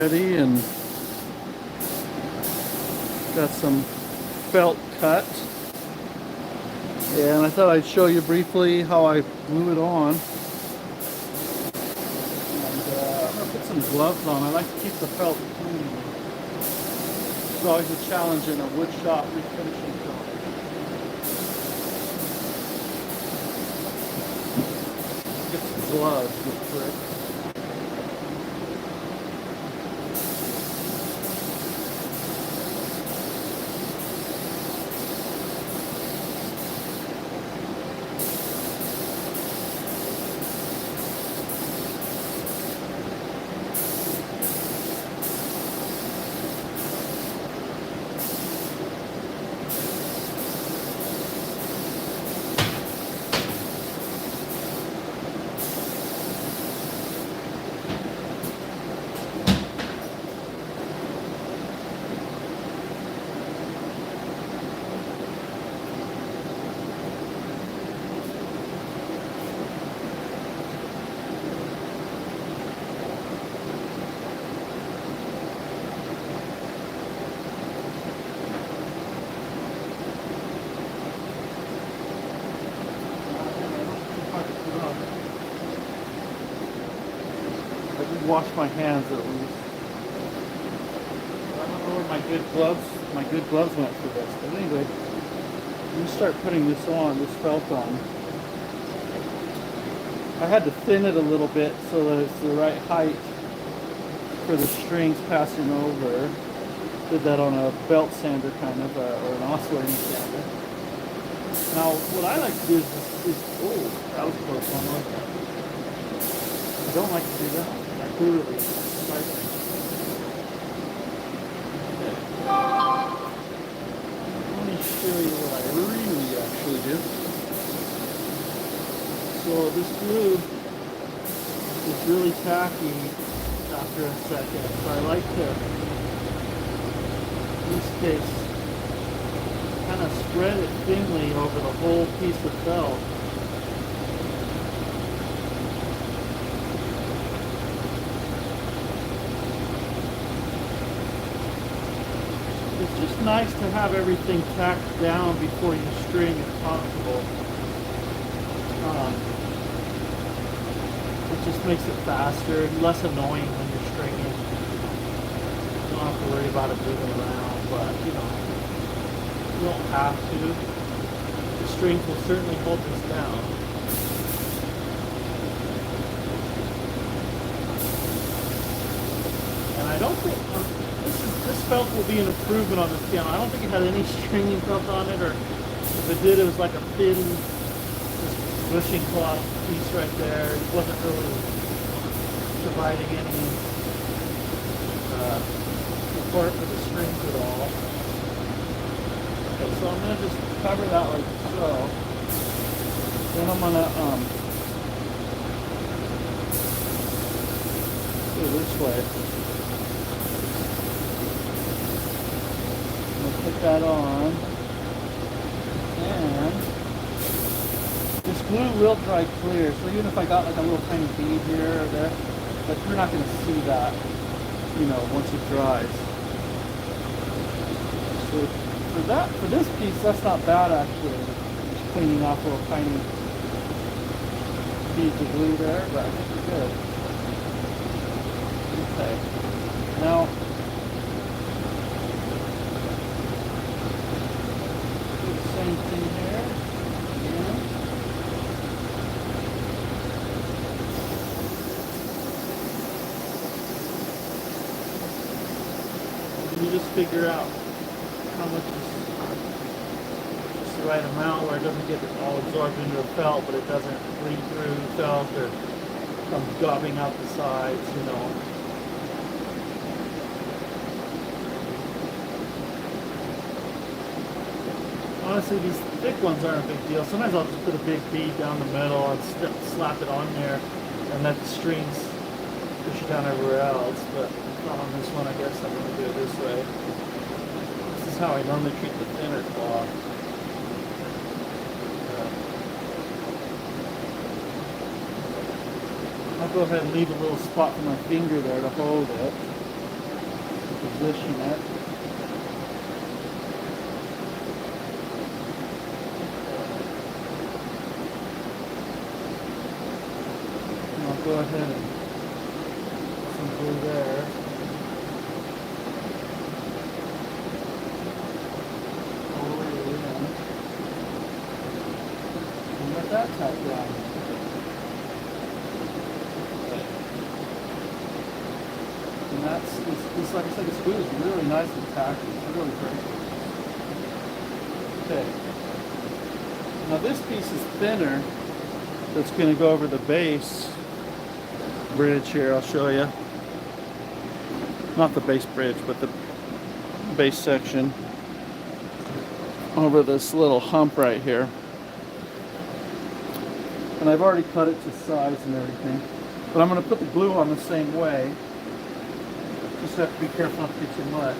Ready, and got some felt cut, and I thought I'd show you briefly how I glue it on. And I'm gonna put some gloves on. I like to keep the felt clean. It's always a challenge in a wood shop refinishing shop. Get some gloves real quick. I did wash my hands at least. I don't know where my good gloves went for this. But anyway, you start putting this on, this felt on. I had to thin it a little bit so that it's the right height for the strings passing over. Did that on a belt sander kind of, or an oscillating sander. Now, what I like to do is oh, that was close one. I don't like to do that. I clearly like it. Let me show you what I really actually do. So this glue is really tacky after a second. So I like to, in this case, kind of spread it thinly over the whole piece of felt. It's just nice to have everything tacked down before you string if possible. It just makes it faster and less annoying when you're stringing. You don't have to worry about it moving around, but you don't have to. The strings will certainly hold this down. And I don't think this felt will be an improvement on this piano. I don't think it had any stringing felt on it, or if it did, it was like a thin bushing cloth piece right there. It wasn't really providing any support for the strings at all. Okay, so I'm going to just cover that like so. Then I'm going to go this way. I'm going to put that on. And this glue will dry clear, so even if I got like a little tiny bead here or there, but you're not going to see that, once it dries. So for this piece, that's not bad actually. Just cleaning off little tiny beads of glue there, but I think we're good. Okay. Now, do the same thing here. Again. You just figure out how much is just the right amount where it doesn't get all absorbed into the felt, but it doesn't bleed through the felt or come gobbing out the sides, Honestly, these thick ones aren't a big deal. Sometimes I'll just put a big bead down the middle and slap it on there and let the strings push it down everywhere else, but not on this one. I guess I'm going to do it this way. This is how I normally treat the thinner cloth. I'll go ahead and leave a little spot for my finger there to hold it. position it. And I'll go ahead and put some glue there. All the way in. And let that tack down. And that's this, like I said, this glue is really nice and tacky. It's really great. Okay. Now this piece is thinner. That's going to go over the base bridge here. I'll show you. Not the base bridge, but the base section over this little hump right here. And I've already cut it to size and everything. But I'm going to put the glue on the same way. Just have to be careful not to get too much.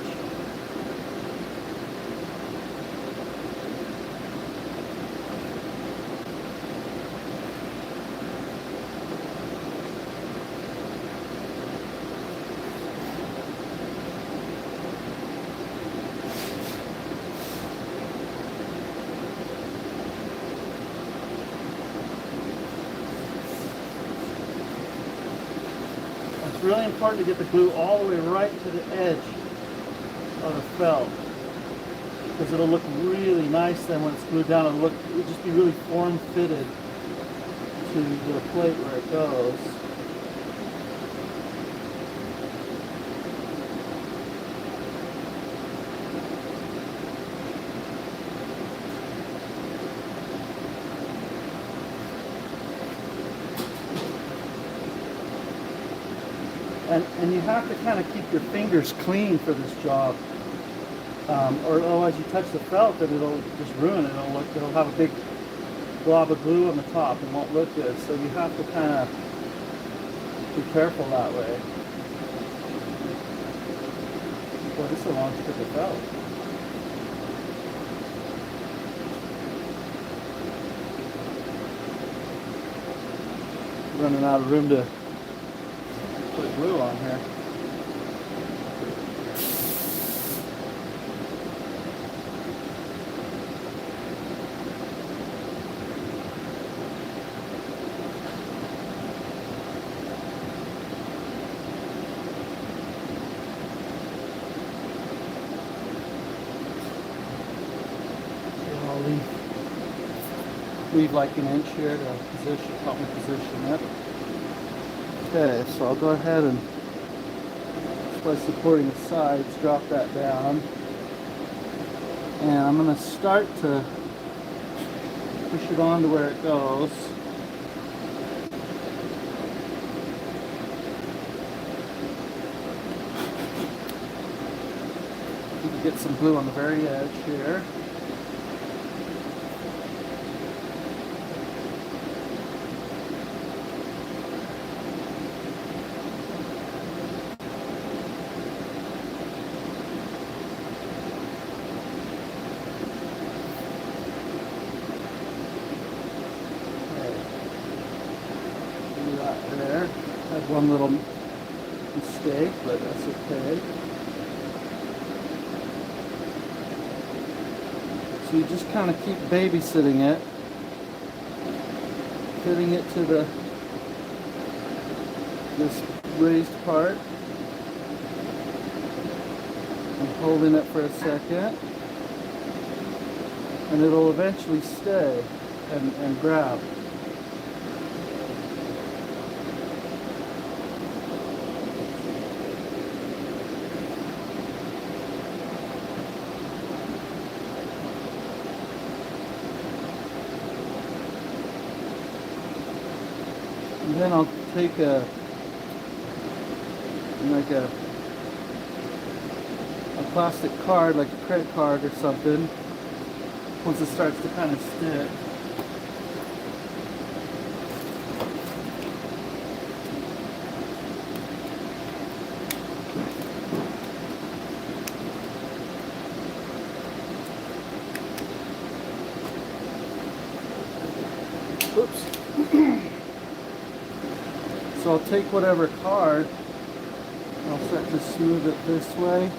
It's really important to get the glue all the way right to the edge of the felt, because it'll look really nice then when it's glued down. It'll just be really form fitted to the plate where it goes. And you have to kind of keep your fingers clean for this job, or otherwise you touch the felt and it'll just ruin it. It'll have a big glob of glue on the top and won't look good. So you have to kind of be careful that way. Boy, this is a long strip of felt. Running out of room to put glue on here. So I'll leave like an inch here to help me position it. Okay, so I'll go ahead and, just by supporting the sides, drop that down. And I'm going to start to push it on to where it goes. You can get some glue on the very edge here. There. Had one little mistake, but that's okay. So you just kind of keep babysitting it, fitting it to this raised part, and holding it for a second, and it'll eventually stay and grab. And then I'll take a plastic card, like a credit card or something, once it starts to kind of stick. Oops. So I'll take whatever card, I'll start to smooth it this way.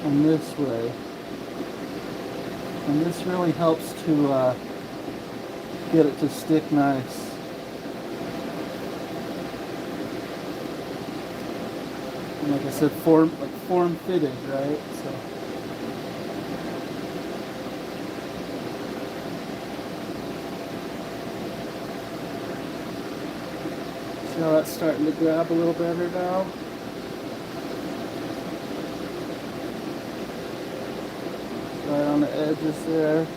on this way. And this really helps to get it to stick nice. And like I said, form fitted, right? So. See how that's starting to grab a little better now? Right on the edges there.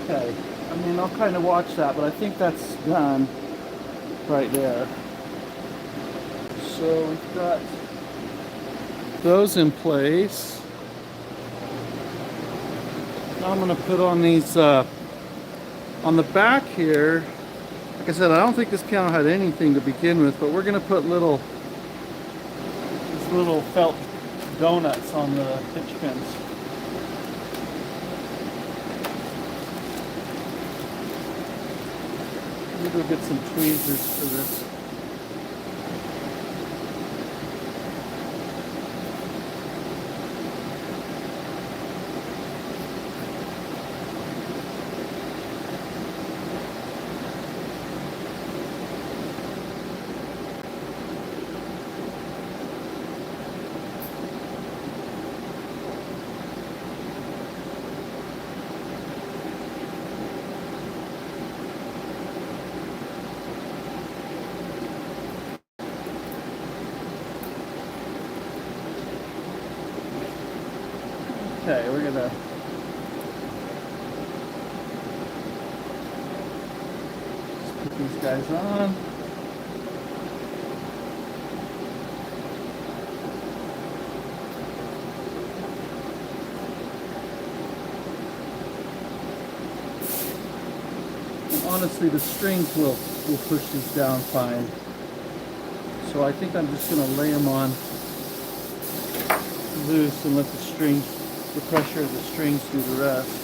Okay, I mean, I'll kind of watch that, but I think that's done right there. So we've got those in place. Now I'm going to put on these, on the back here. Like I said, I don't think this piano had anything to begin with, but we're going to put little felt donuts on the pitch pins. Maybe we'll get some tweezers for this. Okay, we're gonna just put these guys on. And honestly, the strings will push these down fine. So I think I'm just gonna lay them on loose and let the pressure of the strings do the rest.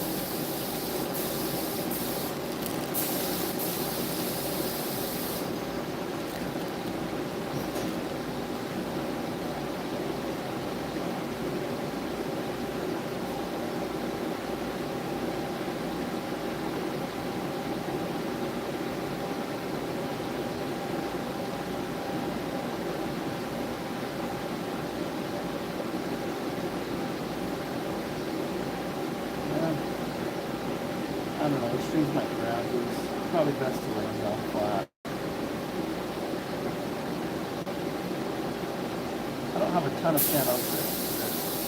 I don't know, the strings might grab these. Probably best to lay them down flat. I don't have a ton of pianos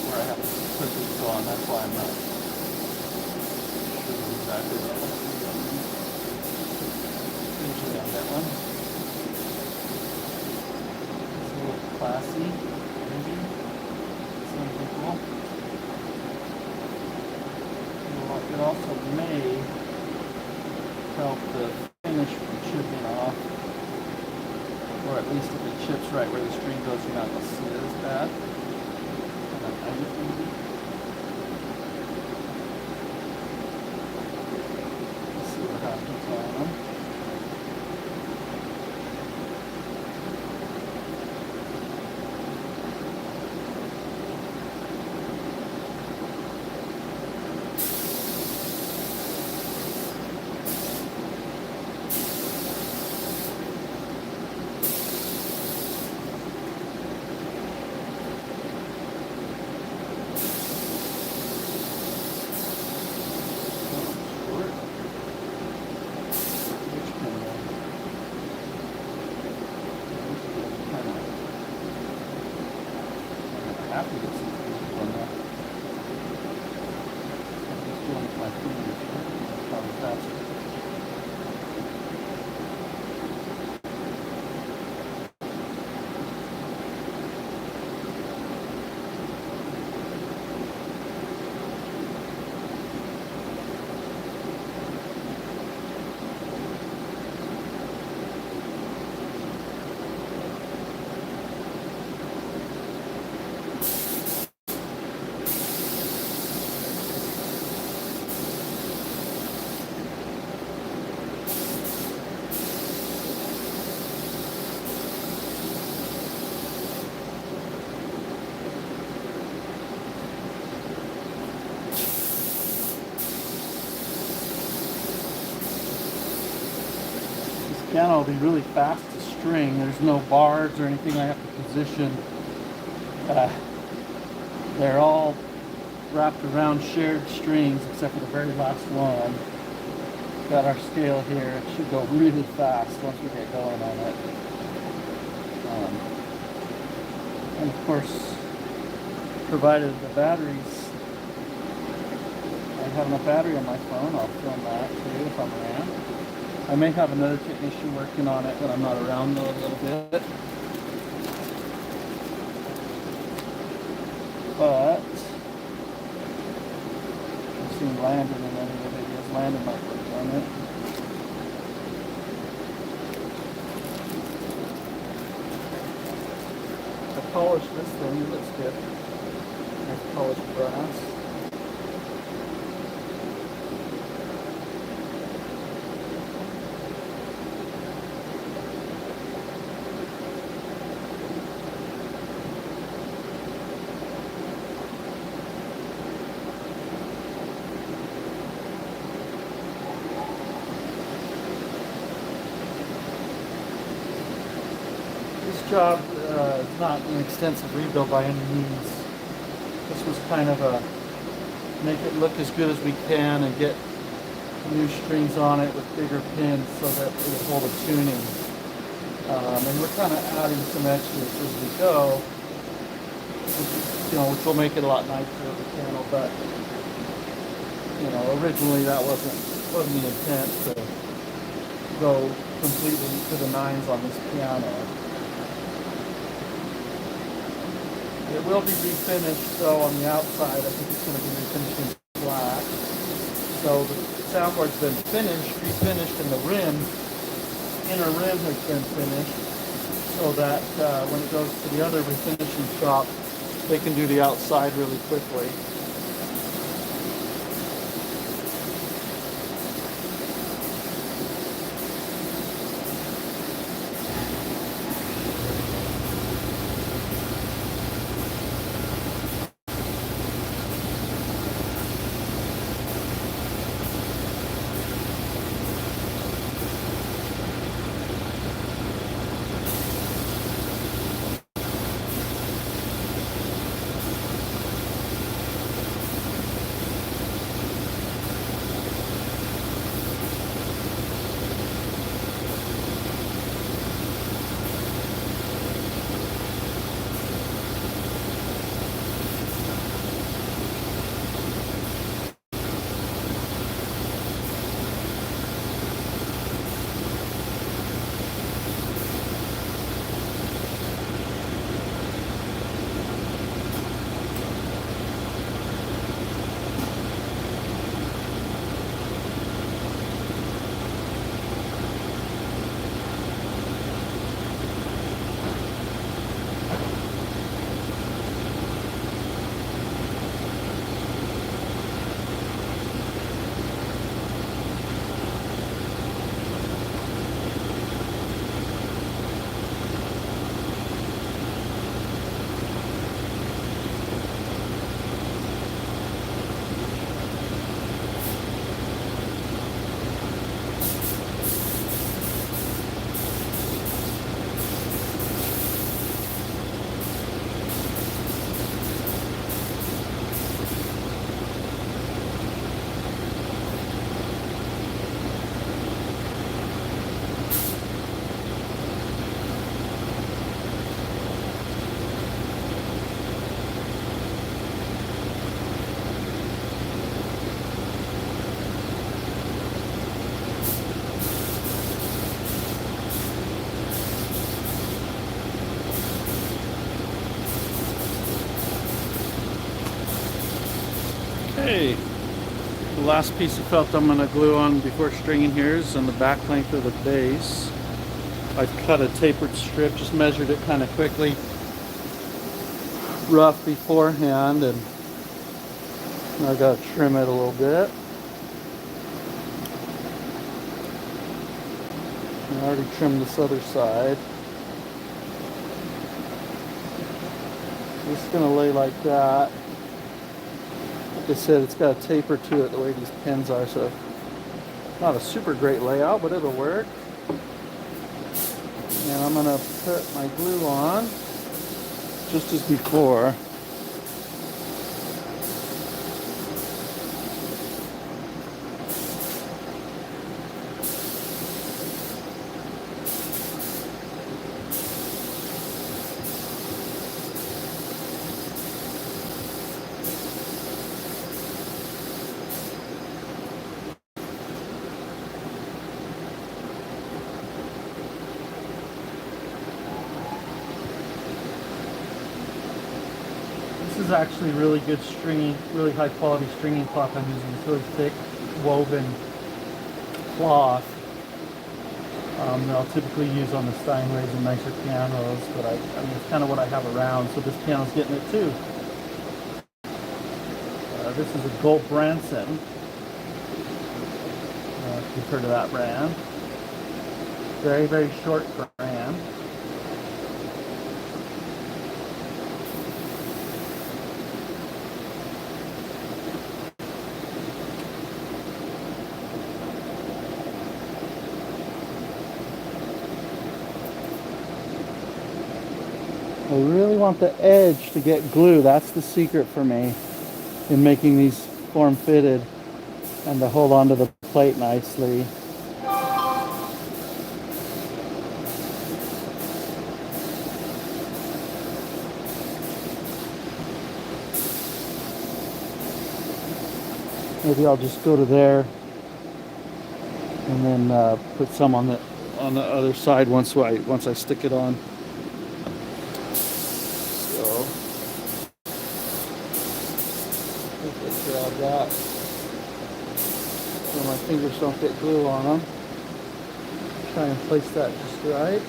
where I have to put these on, that's why I'm not sure exactly what I want to do. Usually on that one. It's a little classy, maybe. Something cool. It also may help the finish from chipping off, or at least if it chips right where the string goes, you're not going to see it as bad. Let's see what happens on them. Happy to see these on that. I'm just doing it with my fingers. Probably faster. piano will be really fast to string. There's no bars or anything I have to position. They're all wrapped around shared strings except for the very last one. Got our scale here. It should go really fast once we get going on it. And of course, provided the batteries, I have enough battery on my phone, I'll film that too if I'm around. I may have another technician working on it when I'm not around though a little bit. But I've seen Landon in any of the videos. Landon might work on it. I polished this thing, it looks good. Nice polished brass. This job is not an extensive rebuild by any means. This was kind of a make it look as good as we can and get new strings on it with bigger pins so that it will hold a tuning. And we're kind of adding some extras as we go, which will make it a lot nicer of the piano. But originally that wasn't the intent to go completely to the nines on this piano. It will be refinished though on the outside. I think it's going to be refinished in black. So the soundboard's been refinished, and the inner rim has been finished, so that when it goes to the other refinishing shop, they can do the outside really quickly. Okay, the last piece of felt I'm going to glue on before stringing here is on the back length of the bass. I've cut a tapered strip, just measured it kind of quickly, rough beforehand, and I got to trim it a little bit. I already trimmed this other side. Just going to lay like that. Like I said, it's got a taper to it the way these pins are, so not a super great layout, but it'll work. Now I'm gonna put my glue on just as before. This is actually really good stringing, really high quality stringing cloth I'm using. It's really thick woven cloth that I'll typically use on the Steinways and nicer pianos, but I mean it's kind of what I have around, so this piano's getting it too. This is a Gold Branson. If you've heard of that brand. Very, very short brand. I really want the edge to get glue. That's the secret for me in making these form-fitted and to hold onto the plate nicely. Maybe I'll just go to there and then put some on the other side once I stick it on. So let's grab that so my fingers don't get glue on them. Try and place that just right.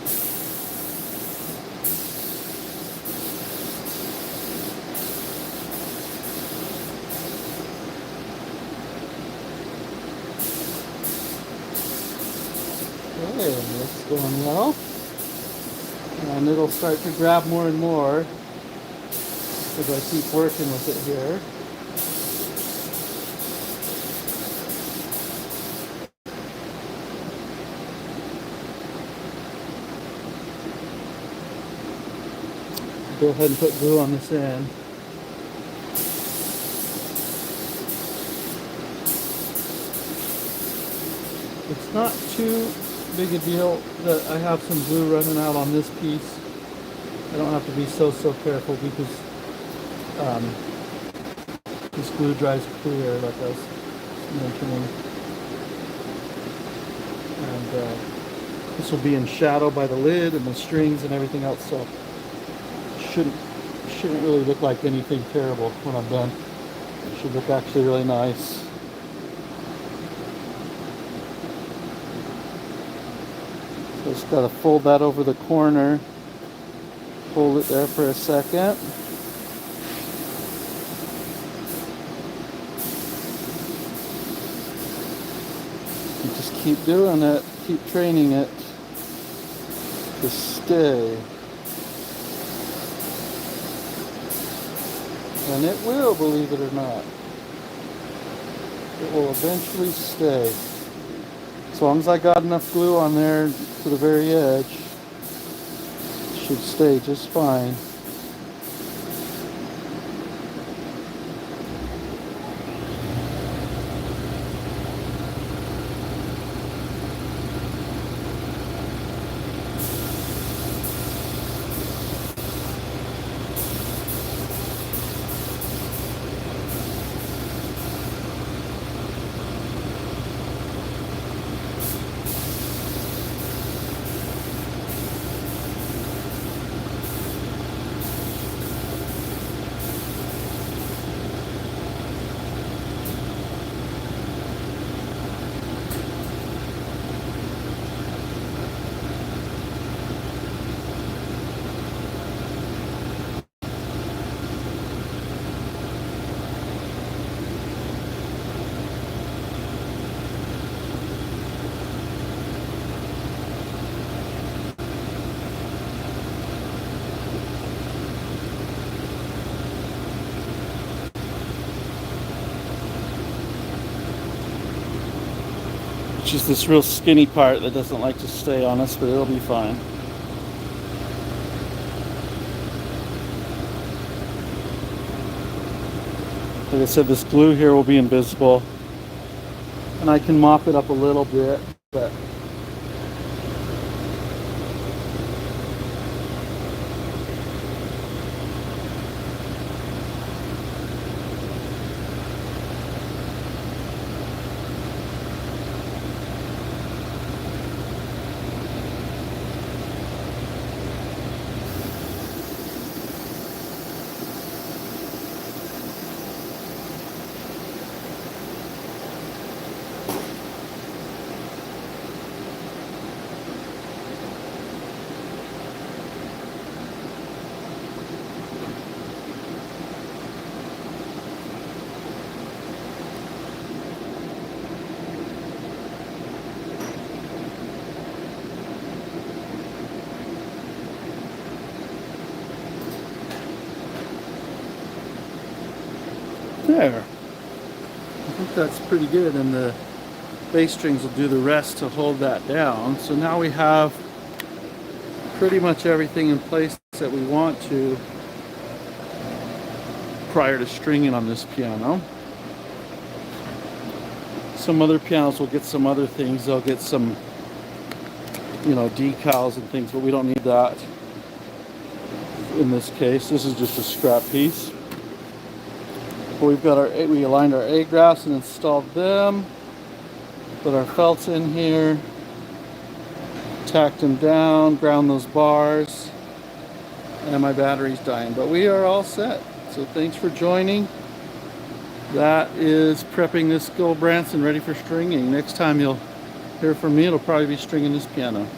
Okay, that's going well. And it'll start to grab more and more as I keep working with it here. Go ahead and put glue on this end. It's not too big a deal that I have some glue running out on this piece. I don't have to be so careful because this glue dries clear, like I was mentioning. And this will be in shadow by the lid and the strings and everything else, so it shouldn't really look like anything terrible when I'm done. It should look actually really nice. So just gotta fold that over the corner. Hold it there for a second. You just keep doing it, keep training it to stay. And it will, believe it or not. It will eventually stay. As long as I got enough glue on there to the very edge, it should stay just fine. Just this real skinny part that doesn't like to stay on us, but it'll be fine. Like I said, this glue here will be invisible, and I can mop it up a little bit, but there. I think that's pretty good, and the bass strings will do the rest to hold that down. So now we have pretty much everything in place that we want to prior to stringing on this piano. Some other pianos will get some other things. They'll get some, you know, decals and things, but we don't need that in this case. This is just a scrap piece. But we've got we aligned our A graphs and installed them. Put our felts in here, tacked them down, ground those bars, and my battery's dying. But we are all set. So thanks for joining. That is prepping this Gold Branson ready for stringing. Next time you'll hear from me, it'll probably be stringing this piano.